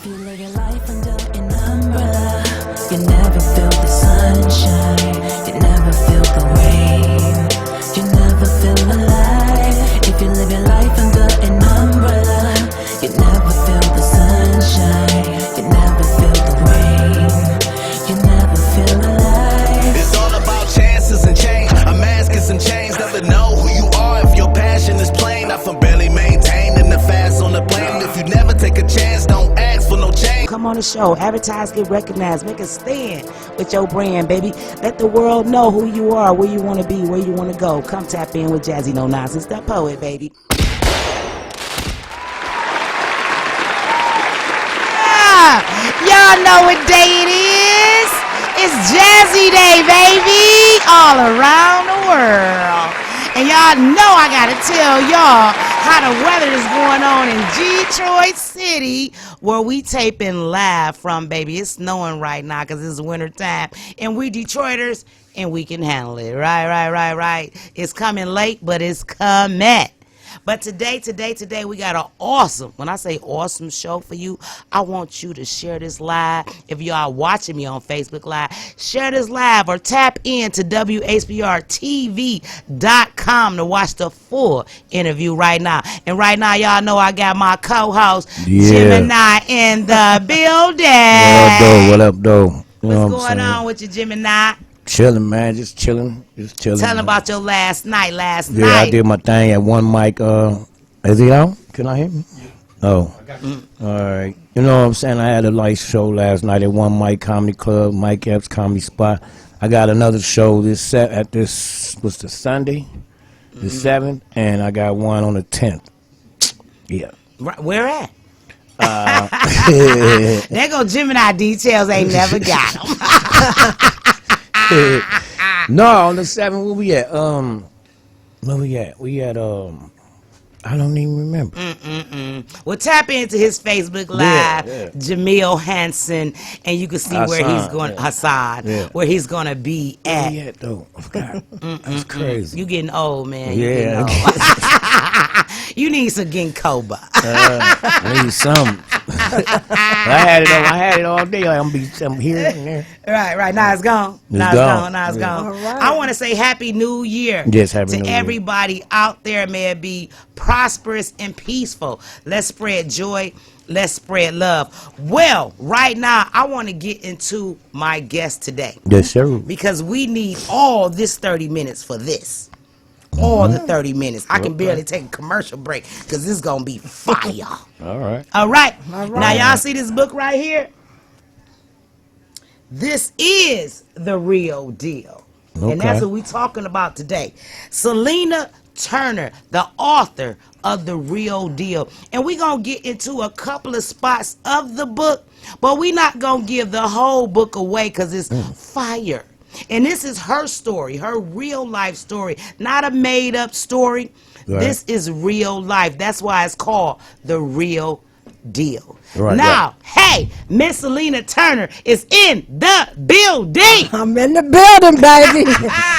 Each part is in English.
you live your life under an umbrella, you never feel the sunshine, you never feel the rain, you never feel alive. If you live your life under an umbrella, you never feel the sunshine, you never feel the rain, you never feel alive. It's all about chances and change. A mask and some chains, never know who you are if your passion is plain. I'm from barely maintaining the fast on the plane. If you never take a chance, don't ask for no change. Come on the show, advertise, get recognized, make a stand with your brand, baby. Let the world know who you are, where you want to be, where you want to go. Come tap in with Jazzie No Nonsense, the poet, baby. Y'all know what day it is. It's Jazzie Day, baby, all around the world. And y'all know I gotta tell y'all how the weather is going on in Detroit City, where we taping live from, baby. It's snowing right now because it's winter time. And we Detroiters, and we can handle it. Right. It's coming late, but it's coming. But today, we got an awesome, when I say awesome show for you, I want you to share this live. If you are watching me on Facebook Live, share this live or tap in to WHBRTV.com to watch the full interview right now. And right now, y'all know I got my co-host, Gemini, in the building. What up, though? What's going on with you, Gemini? Chilling, man. Just chilling. Tell them about your last night. Yeah, I did my thing at one mic. Is he out? Can I hear me? Oh. All right. You know what I'm saying? I had a light show last night at One Mic Comedy Club, Mike Epps Comedy Spot. I got another show what's the Sunday, the 7th, and I got one on the 10th. Yeah. Where at? There go Gemini details. Ain't never got them. No, on the 7th, where we at? Where we at? We at, I don't even remember. Well, tap into his Facebook Live, Jamil Hansen, and you can see where he's going, Hassan, where he's going to be at. Where he at, though? I forgot. That's crazy. You getting old, man. Yeah. You getting old. You need some ginkgo. I need some. I had it all day. I'm here and there. Right. Now it's gone. Now it's gone. All right. I want to say Happy New Year. Yes, Happy to New Year. everybody out there. May it be prosperous and peaceful. Let's spread joy. Let's spread love. Well, right now, I want to get into my guest today. Yes, sir. Because we need all this 30 minutes for this. All the 30 minutes. I can barely take a commercial break because this is going to be fire. All right. All right. Now, y'all see this book right here? This is the real deal. Okay. And that's what we're talking about today. Selena Turner, the author of The Real Deal. And we're going to get into a couple of spots of the book, but we're not going to give the whole book away because it's fire. And this is her story, her real life story, not a made up story. Right. This is real life. That's why it's called The Real Deal. Right, now, hey, Miss Selena Turner is in the building. I'm in the building, baby.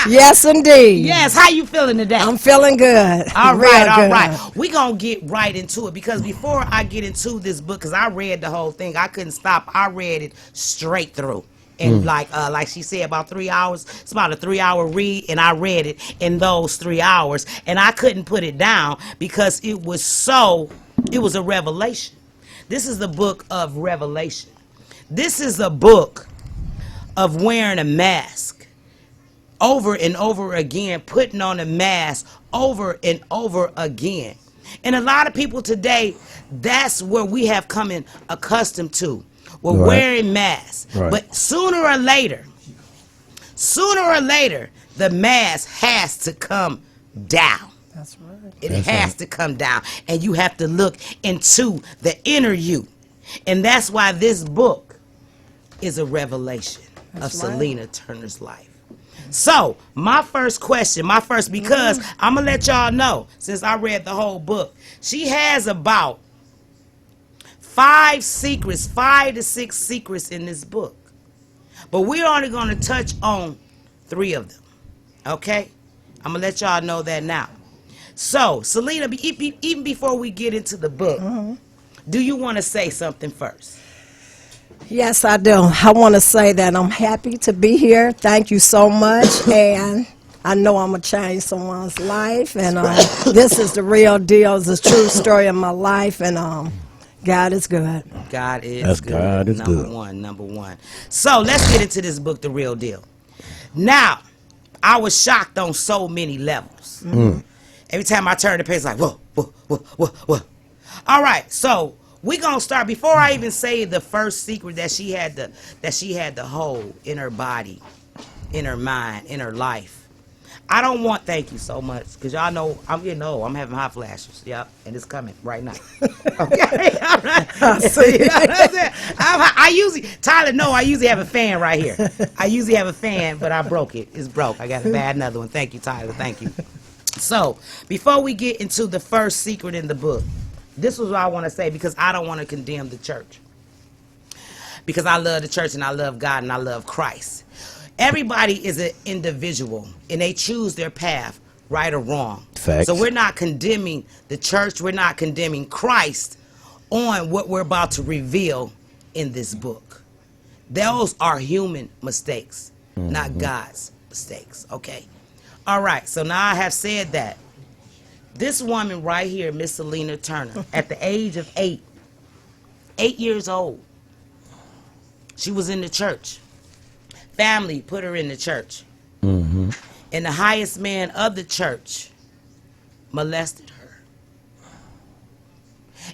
Yes, indeed. Yes, how you feeling today? I'm feeling good. All Real right. good. We're going to get right into it because before I get into this book, because I read the whole thing, I couldn't stop. I read it straight through. And like she said, about 3 hours. It's about a 3-hour read, and I read it in those 3 hours. And I couldn't put it down because it was a revelation. This is the book of Revelation. This is a book of wearing a mask over and over again, putting on a mask over and over again. And a lot of people today, that's where we have come in accustomed to. We're wearing masks. Right. But sooner or later, the mask has to come down. That's right. It has to come down. And you have to look into the inner you. And that's why this book is a revelation of Selena Turner's life. So, my first question, because I'm going to let y'all know, since I read the whole book, she has about 5 to 6 secrets in this book. But we're only going to touch on 3 of them. Okay? I'm going to let y'all know that now. So, Selena, even before we get into the book, do you want to say something first? Yes, I do. I want to say that I'm happy to be here. Thank you so much. And I know I'm going to change someone's life. And this is the real deal. It's a true story of my life. And God is good. God is That's good. God is number good. one, number one. So let's get into this book, The Real Deal. Now, I was shocked on so many levels. Every time I turn the page, it's like, whoa, whoa, whoa, whoa, whoa. All right, so we gonna start. Before I even say the first secret that she had to hold in her body, in her mind, in her life. I don't want, thank you so much, because y'all know I'm getting old. I'm having hot flashes. Yep, and it's coming right now. Okay, all right. You know what I'm saying? I usually, Tyler, no, I usually have a fan right here. I usually have a fan, but I broke it. It's broke. I got to buy another one. Thank you, Tyler. Thank you. So, before we get into the first secret in the book, this is what I want to say, because I don't want to condemn the church. Because I love the church and I love God and I love Christ. Everybody is an individual and they choose their path, right or wrong. Facts. So we're not condemning the church. We're not condemning Christ on what we're about to reveal in this book. Those are human mistakes, not God's mistakes. Okay. All right. So now I have said that. This woman right here, Miss Selena Turner, at the age of 8 years old, she was in the church. Family put her in the church. And the highest man of the church molested her.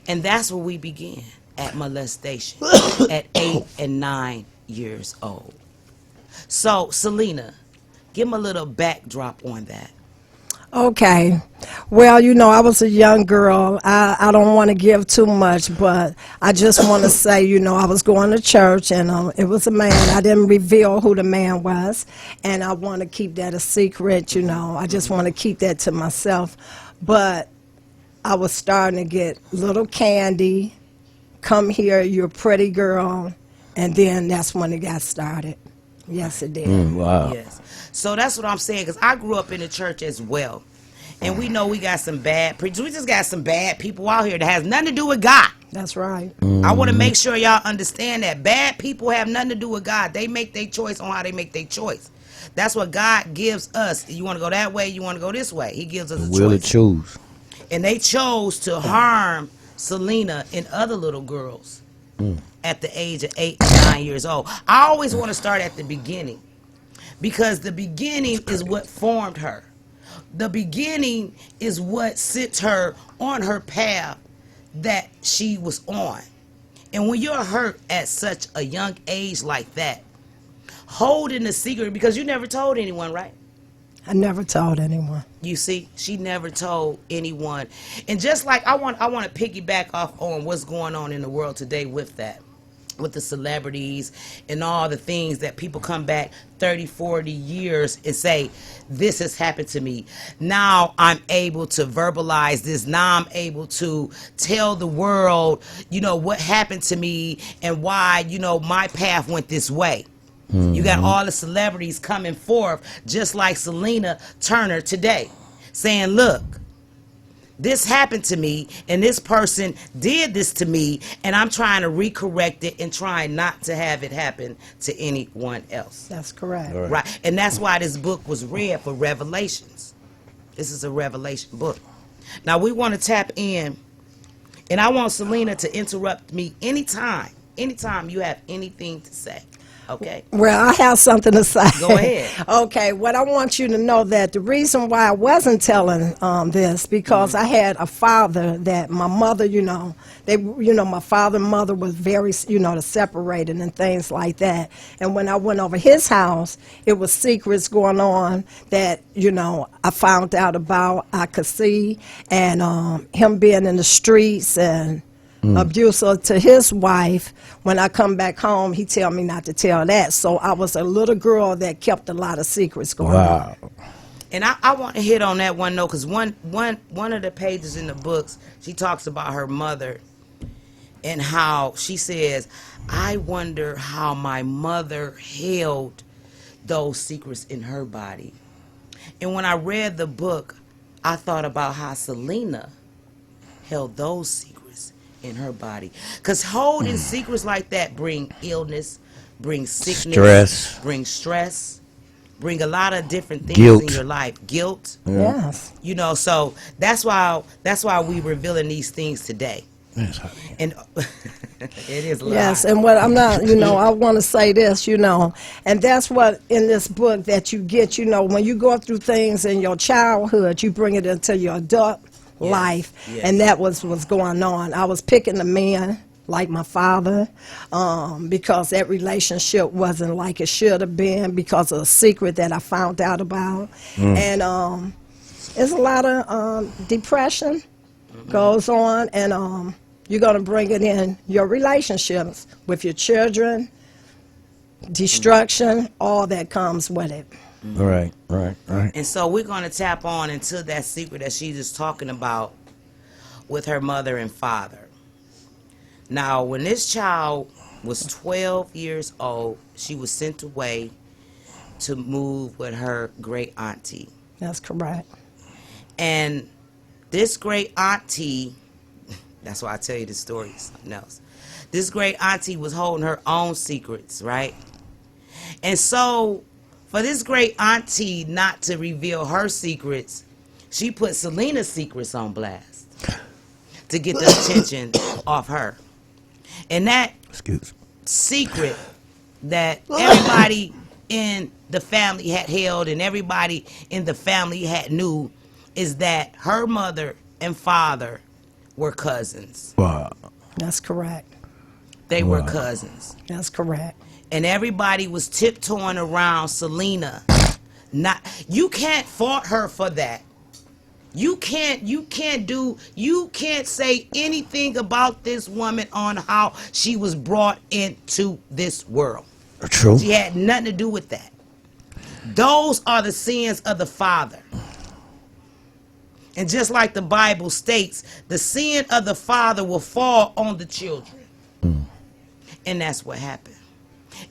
And that's where we began, at molestation, at 8 and 9 years old. So, Selena, give them a little backdrop on that. Okay. Well, I was a young girl. I don't want to give too much, but I just want to say, I was going to church and it was a man. I didn't reveal who the man was, and I want to keep that a secret, I just want to keep that to myself. But I was starting to get little candy, come here, you're a pretty girl, and then that's when it got started. Yes, it did. Wow. Yes. So that's what I'm saying, because I grew up in the church as well. And we know we got some bad preachers. We just got some bad people out here that has nothing to do with God. That's right. I want to make sure y'all understand that. Bad people have nothing to do with God. They make their choice on how they make their choice. That's what God gives us. You want to go that way, you want to go this way. He gives us a Will to choice. choose. And they chose to harm Selena and other little girls at the age of 8 and 9 years old. I always want to start at the beginning, because the beginning is what formed her. The beginning is what sets her on her path that she was on. And when you're hurt at such a young age like that, holding the secret, because you never told anyone, right? I never told anyone. You see, she never told anyone. And just like I want to piggyback off on what's going on in the world today with that, with the celebrities and all the things that people come back 30, 40 years and say, this has happened to me. Now I'm able to verbalize this. Now I'm able to tell the world, what happened to me and why, my path went this way. You got all the celebrities coming forth, just like Selena Turner today, saying, look, this happened to me, and this person did this to me, and I'm trying to recorrect it and trying not to have it happen to anyone else. That's correct. Right. And that's why this book was read for Revelations. This is a Revelation book. Now, we want to tap in, and I want Selena to interrupt me anytime you have anything to say. Okay. Well, I have something to say. Go ahead. Okay, what I want you to know that the reason why I wasn't telling this, because I had a father that my mother, my father and mother was very, separated and things like that. And when I went over his house, it was secrets going on that, I found out about, I could see, and him being in the streets and abusive to his wife. When I come back home, he tell me not to tell that. So I was a little girl that kept a lot of secrets going on. And I want to hit on that one though, because one of the pages in the books, she talks about her mother and how she says, I wonder how my mother held those secrets in her body. And when I read the book, I thought about how Selena held those secrets in her body. Because holding secrets like that bring illness, bring sickness, Stress. bring stress, bring a lot of different things Guilt. in your life. Guilt. Yes. You know, so that's why we revealing these things today. Yes, honey. And it is a lot. Yes, and what I'm not, I want to say this, and that's what in this book that you get, when you go through things in your childhood, you bring it into your adult life, and that was what's going on. I was picking a man like my father because that relationship wasn't like it should have been because of a secret that I found out about. And it's a lot of depression goes on, and you're going to bring it in your relationships with your children, destruction, all that comes with it. Right. And so we're going to tap on into that secret that she's just talking about with her mother and father. Now, when this child was 12 years old, she was sent away to move with her great auntie. That's correct. And this great auntie, that's why I tell you the story, something else. This great auntie was holding her own secrets, right? And so, for this great auntie not to reveal her secrets, she put Selena's secrets on blast to get the attention off her. And that secret that everybody in the family had held and everybody in the family had knew is that her mother and father were cousins. Wow. That's correct. They were cousins. That's correct. And everybody was tiptoeing around Selena. You can't fault her for that. You can't say anything about this woman on how she was brought into this world. True. She had nothing to do with that. Those are the sins of the father. And just like the Bible states, the sin of the father will fall on the children. And that's what happened.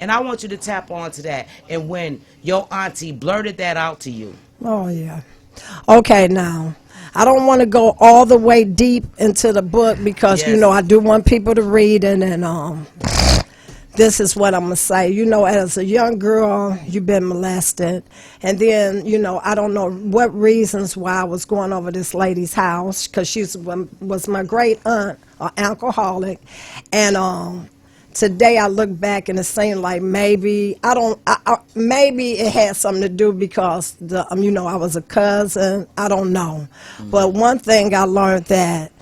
And I want you to tap on to that. And when your auntie blurted that out to you. Oh, yeah. Okay, now, I don't want to go all the way deep into the book because, I do want people to read it. And this is what I'm going to say. As a young girl, you've been molested. And then, I don't know what reasons why I was going over this lady's house because she was my great aunt, an alcoholic. And today I look back and it seemed like maybe maybe it had something to do because I was a cousin. I don't know. But one thing I learned that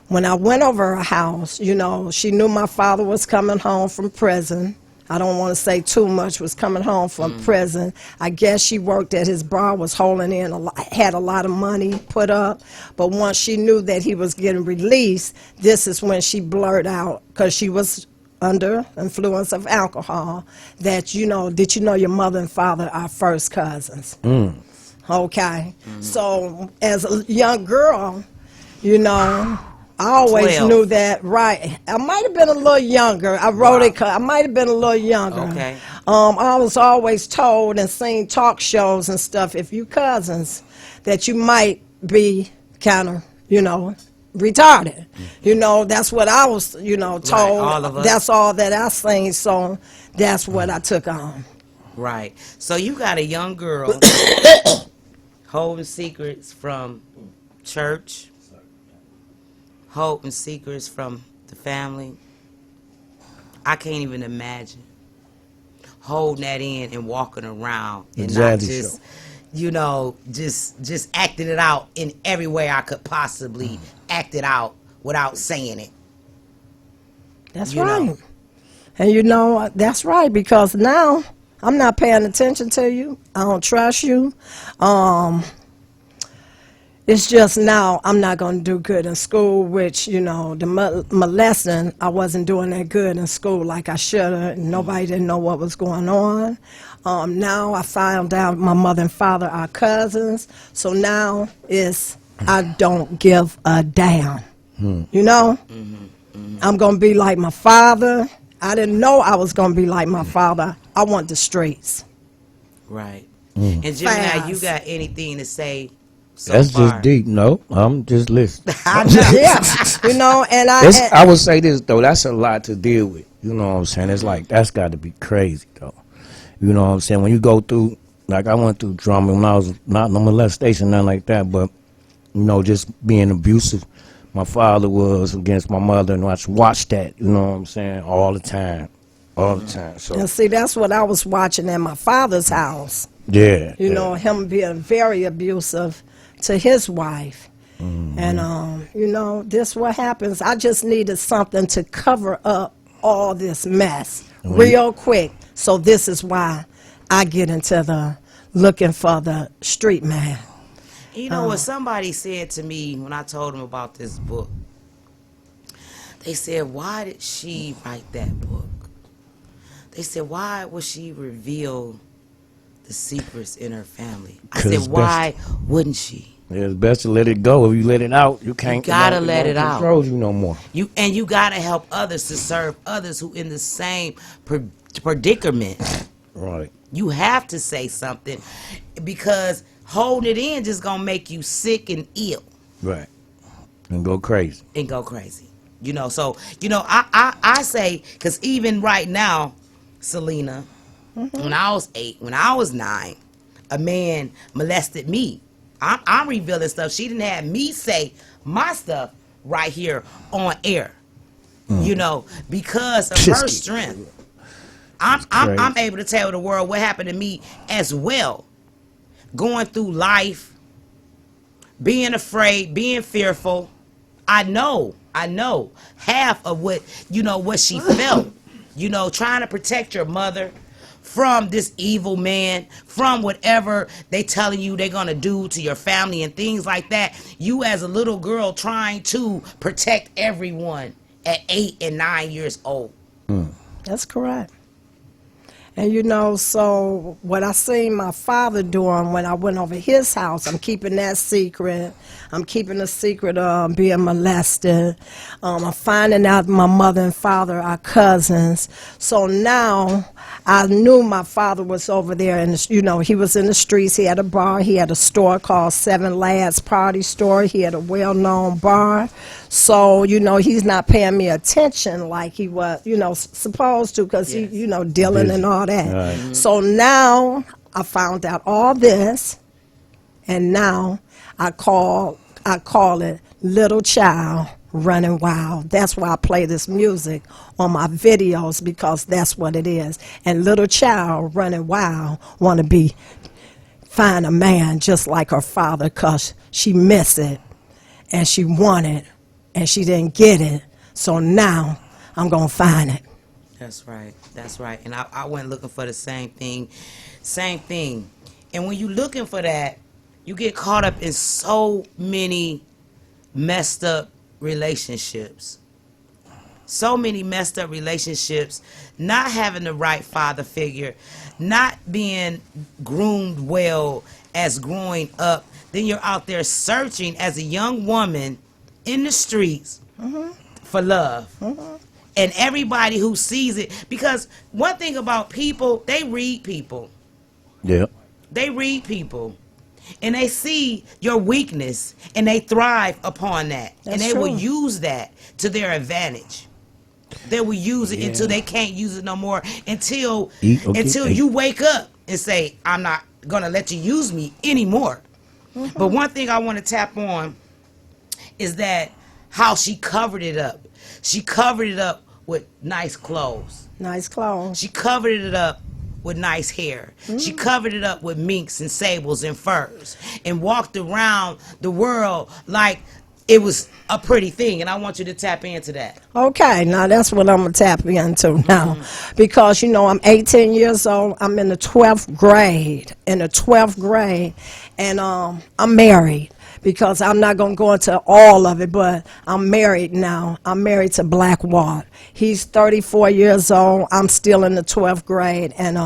when I went over her house, she knew my father was coming home from prison. I don't want to say too much, was coming home from prison. I guess she worked at his bar, was holding in had a lot of money put up. But once she knew that he was getting released, this is when she blurted out, because she was under influence of alcohol, that, did you know your mother and father are first cousins? Okay. So as a young girl, I always 12. knew that, right. I might have been a little younger. I wrote it, I might have been a little younger. Okay. I was always told and seen talk shows and stuff, if you cousins, that you might be kind of, retarded. That's what I was, told. Right, all of us. That's all that I seen, so that's what I took on. Right. So you got a young girl holding secrets from church, holding secrets from the family. I can't even imagine holding that in and walking around and not just, just acting it out in every way I could possibly act it out without saying it. That's right. And that's right, because now I'm not paying attention to you. I don't trust you. It's just now I'm not going to do good in school, which, the molesting, I wasn't doing that good in school like I should have. Nobody didn't know what was going on. Now I found out my mother and father are cousins. So now I don't give a damn. I'm going to be like my father. I didn't know I was going to be like my father. I want the streets. Right. And Gemini, you got anything to say so That's far. just deep. No, I'm just listening. I know. Yeah, you know, and I would say this though. That's a lot to deal with. You know what I'm saying? It's like that's got to be crazy though. You know what I'm saying? When you go through, like I went through trauma when I was not no molestation, nothing like that, but you know, just being abusive. My father was against my mother, and I watched that. You know what I'm saying? All the time. So and see, that's what I was watching at my father's house. yeah, You know, him being very abusive to his wife. And, you know, this what happens. I just needed something to cover up all this mess real quick. So this is why I get into the looking for the street man. You know what somebody said to me when I told them about this book? They said, why did she write that book? They said, why would she reveal the secrets in her family? I 'Cause said, why wouldn't she? it's best to let it go. If you let it out, you can't. gotta let it out. Control you no more. You gotta help others to serve others who in the same predicament. Right. You have to say something because holding it in just gonna make you sick and ill Right. And go crazy. and go crazy. You know, so you know, I say because even right now, Selena, when I was 8, when I was 9, a man molested me. I'm revealing stuff. She didn't have me say my stuff right here on air. You know, because of her strength. I'm able to tell the world what happened to me as well. Going through life, being afraid, being fearful. I know half of what, you know, what she felt, you know, trying to protect your mother from this evil man, from whatever they telling you they're going to do to your family and things like that. You as a little girl trying to protect everyone at 8 and 9 years old. That's correct. And you know, so what I seen my father doing when I went over his house, I'm keeping that secret. I'm keeping the secret of being molested. I'm finding out my mother and father are cousins. So now I knew my father was over there, and you know, he was in the streets. He had a bar. He had a store called Seven Lads Party Store. He had a well-known bar. So you know, he's not paying me attention like he was, you know, supposed to, because he, you know, dealing and all that. Right. So now I found out all this, and now I call it Little Child Running Wild. That's why I play this music on my videos, because that's what it is. And Little Child Running Wild want to find a man just like her father, because she missed it and she wanted it and she didn't get it. So now I'm going to find it. That's right. That's right. And I went looking for the same thing. Same thing. And when you're looking for that, you get caught up in so many messed up relationships. So many messed up relationships, not having the right father figure, not being groomed well as growing up. Then you're out there searching as a young woman in the streets for love. And everybody who sees it, because one thing about people, they read people. Yeah. They read people. And they see your weakness and they thrive upon that. That's and they will true. use that to their advantage. They will use it until they can't use it no more, until you wake up and say, I'm not gonna let you use me anymore. But one thing I want to tap on is that how she covered it up. She covered it up with nice clothes. Nice clothes. She covered it up with nice hair. She covered it up with minks and sables and furs and walked around the world like it was a pretty thing. And I want you to tap into that. Okay, now that's what I'm going to tap into now. Because, you know, I'm 18 years old. I'm in the 12th grade. And I'm married. Because I'm not going to go into all of it, but I'm married now. I'm married to Black Ward. He's 34 years old. I'm still in the 12th grade. And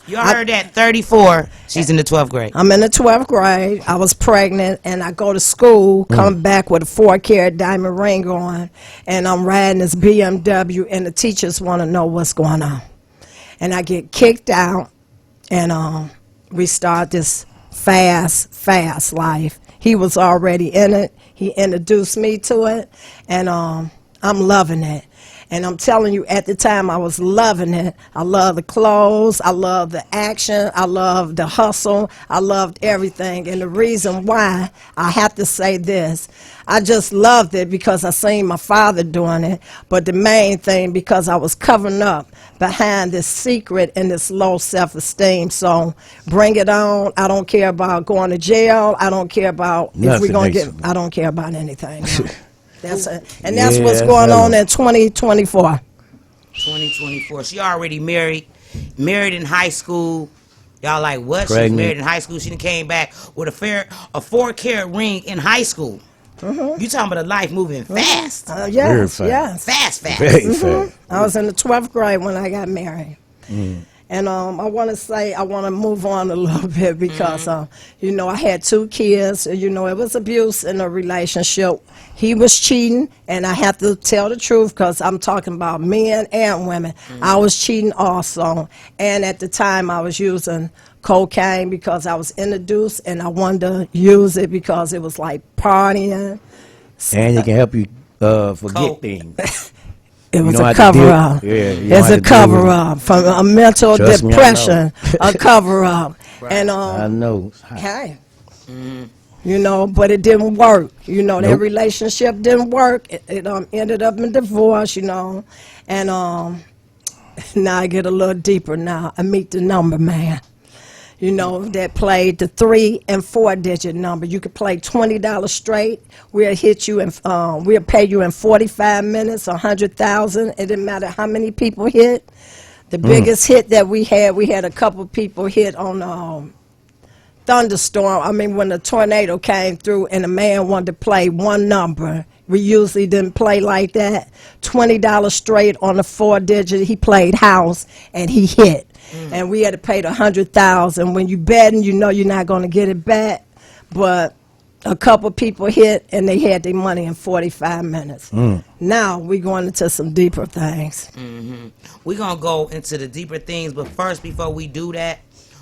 You heard that? 34. She's in the 12th grade. I'm in the 12th grade. I was pregnant, and I go to school, come back with a 4-carat diamond ring on, and I'm riding this BMW, and the teachers want to know what's going on. And I get kicked out, and we start this fast life. He was already in it. He introduced me to it, and I'm loving it. And I'm telling you, at the time, I was loving it. I love the clothes. I love the action. I love the hustle. I loved everything. And the reason why, I have to say this, I just loved it because I seen my father doing it. But the main thing, because I was covering up behind this secret and this low self-esteem. So bring it on. I don't care about going to jail. I don't care about if we're going to get, I don't care about anything. No. That's it. And that's what's going on in 2024. 2024. She already married in high school. Y'all like, what? Pregnant. She's married in high school. She came back with a 4-carat ring in high school. You talking about a life moving fast. Yes, Very yes. Fast. Very fast. I was in the 12th grade when I got married. And I want to move on a little bit because, you know, I had 2 kids. You know, it was abuse in a relationship. He was cheating, and I have to tell the truth because I'm talking about men and women. I was cheating also. And at the time, I was using cocaine because I was introduced, and I wanted to use it because it was like partying. And it can help you forget Coke. things. It was don't a have to deal- cover-up. yeah, you don't It's have a to deal with it. cover-up from a mental Trust me, I depression. A cover-up. And I know. hey, you know, but it didn't work. You know, that Nope. relationship didn't work. It ended up in divorce. You know, and now I get a little deeper. Now I meet the number man. You know, that played the 3- and 4-digit number. You could play $20 straight. We'll hit you and we'll pay you in 45 minutes, 100,000. It didn't matter how many people hit. The biggest hit that we had a couple people hit on thunderstorm. I mean, when the tornado came through and a man wanted to play one number. We usually didn't play like that. $20 straight on the 4-digit. He played house and he hit. And we had to pay the 100,000. When you betting, you know you're not going to get it back. But a couple people hit and they had their money in 45 minutes. Now we're going into some deeper things. We're going to go into the deeper things. But first, before we do that,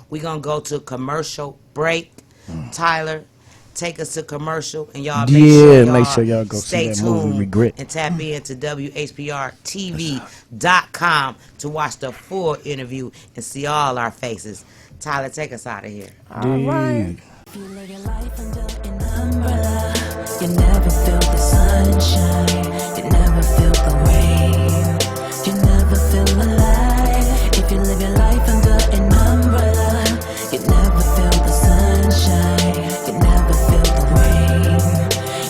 we're going to go to commercial break. Tyler, take us to commercial, and y'all Make sure y'all go stay see that movie, tuned Regret. and tap into WHPRTV.com to watch the full interview and see all our faces. Tyler, take us out of here. All right. If you live your life under an umbrella, you never feel the sunshine, you never feel the rain, you never feel alive. If you live your life under an umbrella, you never feel the sunshine, you never feel the rain,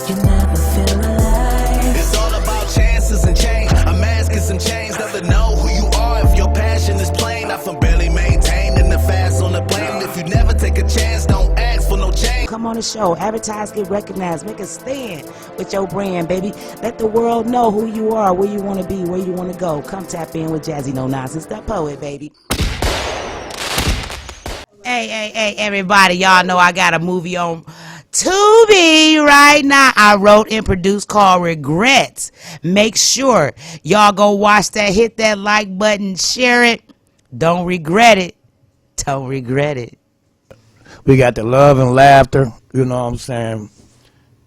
you never feel alive. It's all about chances and change. I'm asking some change, never know who you are if your passion is plain. I from barely maintaining the fast on the plane. If you never take a chance, don't ask for no change. Come on the show, advertise, get recognized, make a stand with your brand, baby. Let the world know who you are, where you want to be, where you want to go. Come tap in with Jazzie No Nonsense, the poet, baby. Hey, everybody, y'all know I got a movie on Tubi right now. I wrote and produced called Regrets. Make sure y'all go watch that, hit that like button, share it. Don't regret it. Don't regret it. We got the love and laughter, you know what I'm saying?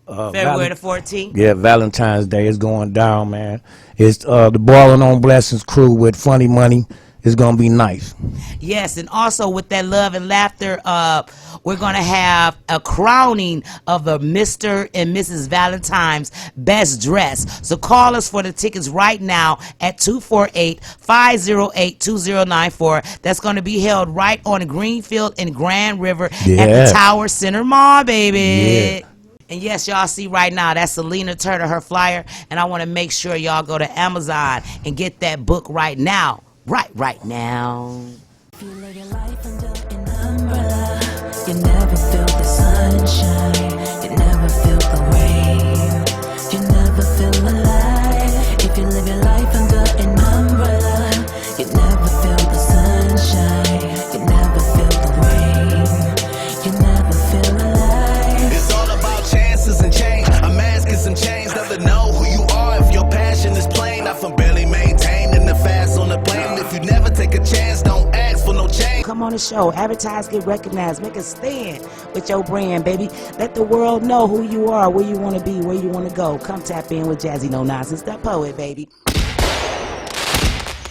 February the 14th. Yeah, Valentine's Day is going down, man. It's the Boiling on Blessings crew with Funny Money. It's going to be nice. Yes, and also with that love and laughter, we're going to have a crowning of the Mr. and Mrs. Valentine's best dress. So call us for the tickets right now at 248-508-2094. That's going to be held right on Greenfield and Grand River at the Tower Center Mall, baby. Yeah. And yes, y'all see right now, that's Selena Turner, her flyer. And I want to make sure y'all go to Amazon and get that book right now. Right now. If you live your life under an umbrella, you never feel the sunshine, you never feel the rain, you never feel alive. If you live your life under an umbrella, you never feel the sunshine, you never feel the rain, you never feel alive. It's all about chances and change. I'm asking some change, never know who you are if your passion is plain. I from barely maintaining the fast on the plane. If you never take a chance, don't ask for no change. come on the show, advertise, get recognized, make a stand with your brand, baby. Let the world know who you are, where you want to be, where you want to go. Come tap in with Jazzie No Nonsense, that poet, baby.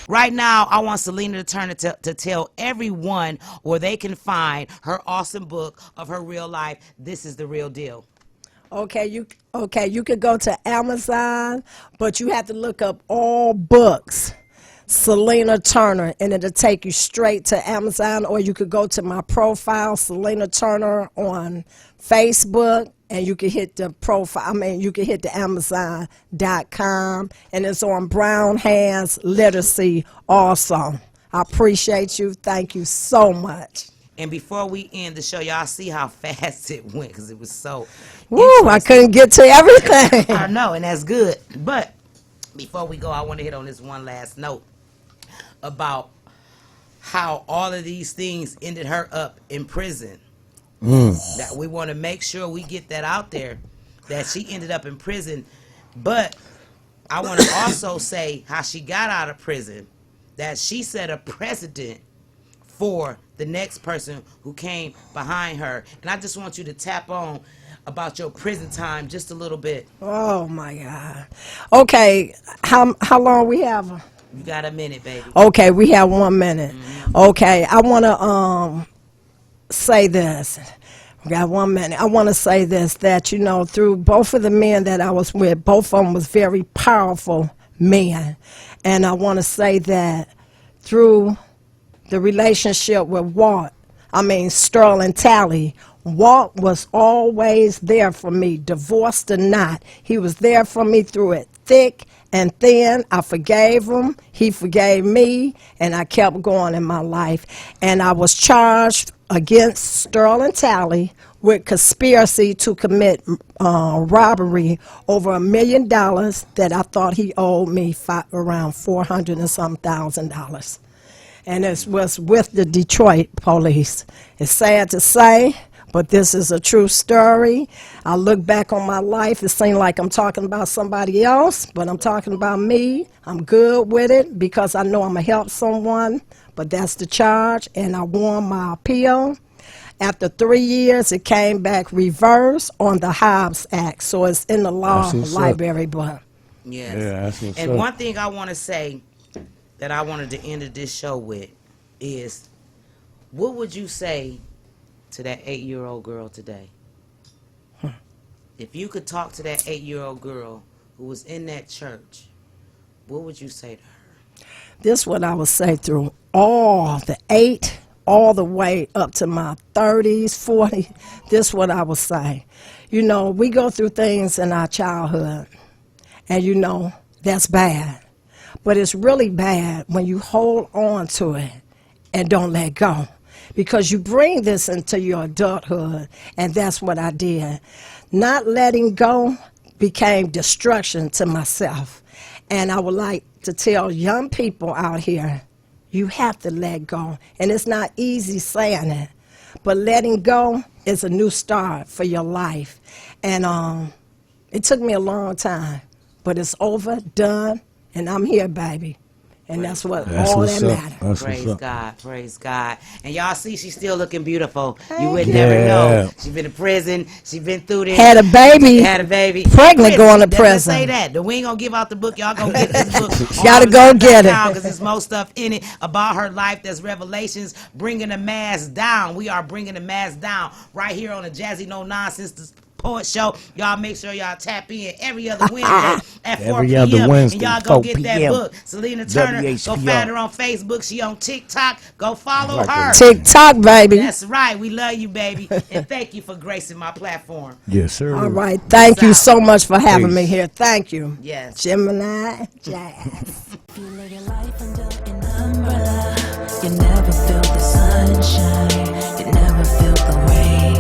Right now, I want Selena Turner to tell everyone where they can find her awesome book of her real life, This Is the Real Deal. Okay, you could go to Amazon, but you have to look up all books, Selena Turner, and it'll take you straight to Amazon, or you could go to my profile, Selena Turner, on Facebook, and you can hit the profile. I mean, you can hit the Amazon.com, and it's on Brown Hands Literacy also. I appreciate you. Thank you so much. And before we end the show, y'all see how fast it went because it was so Woo, I couldn't get to everything. I know, and that's good. But before we go, I want to hit on this one last note about how all of these things ended her up in prison. That we want to make sure we get that out there, that she ended up in prison. But I want to also say how she got out of prison, that she set a precedent for the next person who came behind her. And I just want you to tap on about your prison time just a little bit. Oh my God. Okay, how long we have? You got a minute, baby. Okay, we have 1 minute. Okay, I want to say this. We got 1 minute. I want to say this, that, you know, through both of the men that I was with, both of them was very powerful men. And I want to say that through the relationship with Sterling Talley, Walt was always there for me, divorced or not. He was there for me through it, thick and thin. I forgave him, he forgave me, and I kept going in my life. And I was charged against Sterling Talley with conspiracy to commit robbery over $1 million that I thought he owed me around $400 and some thousand. And it was with the Detroit police. It's sad to say, but this is a true story. I look back on my life, it seems like I'm talking about somebody else, but I'm talking about me. I'm good with it because I know I'm going to help someone, but that's the charge, and I won my appeal. After 3 years, it came back reversed on the Hobbs Act, so it's in the law library book. Yes. Yeah, that's what's and up. one thing I want to say that I wanted to end this show with is, what would you say to that 8-year-old girl today? If you could talk to that 8-year-old girl who was in that church, what would you say to her? This is what I would say through all the way up to my 30s, 40s. This is what I would say. You know, we go through things in our childhood, and you know, that's bad. But it's really bad when you hold on to it and don't let go, because you bring this into your adulthood, and that's what I did. Not letting go became destruction to myself. And I would like to tell young people out here, you have to let go. And it's not easy saying it, but letting go is a new start for your life. And it took me a long time, but it's over, done, and I'm here, baby. And that's all that matters. Praise God. And y'all see, she's still looking beautiful. You would never know. She's been in prison. She's been through this. Had a baby. Pregnant going to prison. Say that. We ain't going to give out the book. Y'all go get this book. Gotta go get it. Because there's more stuff in it about her life. There's revelations, bringing the mask down. We are bringing the mask down right here on the Jazzie No Nonsense Poet Show. Y'all make sure y'all tap in every other Wednesday at 4 p.m. And y'all go get that book. Selena Turner, go find her on Facebook. She on TikTok. Go follow her. TikTok, baby. That's right. We love you, baby. And thank you for gracing my platform. Yes, sir. All right. Thank you so much for having me here. Thank you. Yes. Gemini Jazz. If you live your life under an umbrella, you never feel the sunshine, you never feel the rain,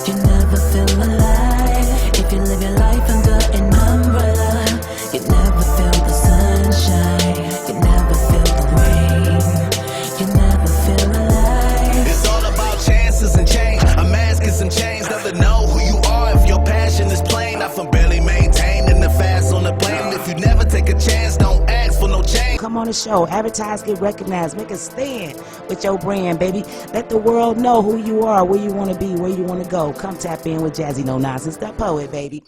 you never feel alive. If you live your life under an umbrella, you never feel the sunshine, you never feel the rain, you never feel alive. It's all about chances and change. A mask and some chains. Never know who you are if your passion is plain. I from barely maintained in the fast on the plane. If you never take a chance, don't ask for no change. come on the show, advertise, get recognized, make a stand with your brand, baby. Let the world know who you are, where you want to be, where you want to go. Come tap in with Jazzie No Nonsense, the poet, baby.